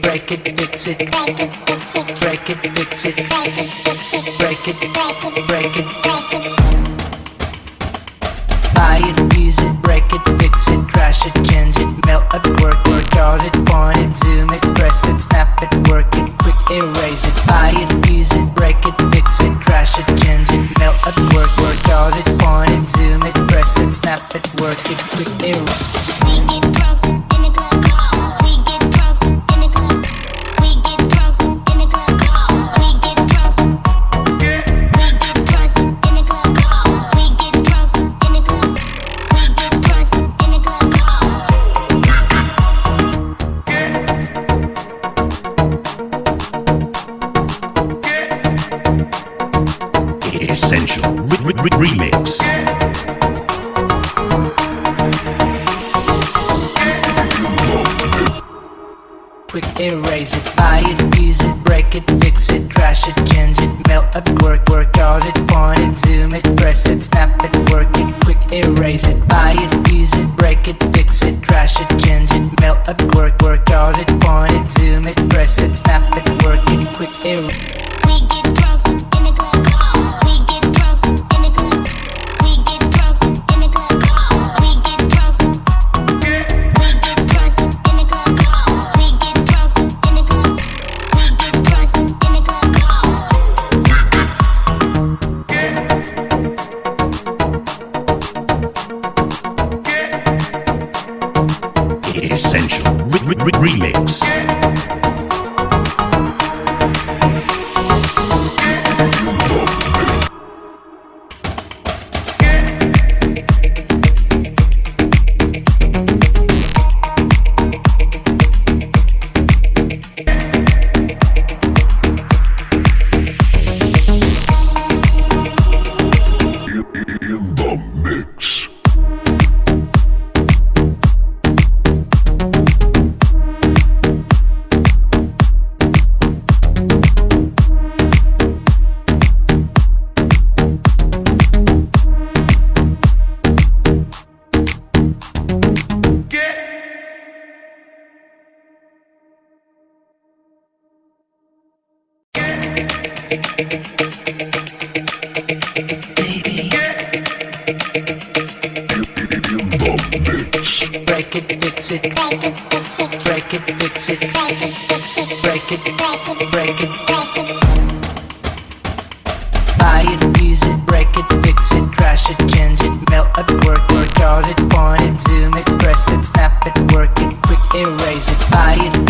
Break it, fix it, break it, fix it, break it, break it. Buy it, use it, break it, fix it, trash it, change it, melt it, work out it, point it, zoom it, press it, snap it, work it, quick erase it. Buy it, use it, break it, fix it, trash it, change it, melt it, work out it, point it, zoom it, press it, snap it, work it, quick erase. We get drunk in the club. We get drunk in the club. We get drunk in the club. We get drunk. We get drunk in the club. We get drunk in the club. We get drunk in the club. Essential Remix. Quick erase it, buy it, use it, break it, fix it, trash it, change it, melt it, work out it, point it, zoom it, press it, snap it, work it, quick erase it. Buy it, use it, break it, fix it, trash it, change it, melt it, work out it, point it, zoom it, press it, snap it, work it, quick erase. We get drunk in the club. We get drunk in the club. We get drunk in the club. We get drunk. We get drunk in the club. We get drunk in the club. We get drunk in the club. Essential Remix. In the mix. Break it, fix it, break it, fix it, break it, break it. Buy it, use it, break it, fix it, trash it, change it, melt it, work out it, point it, zoom it, press it, snap it, work it, quick erase it. Buy it,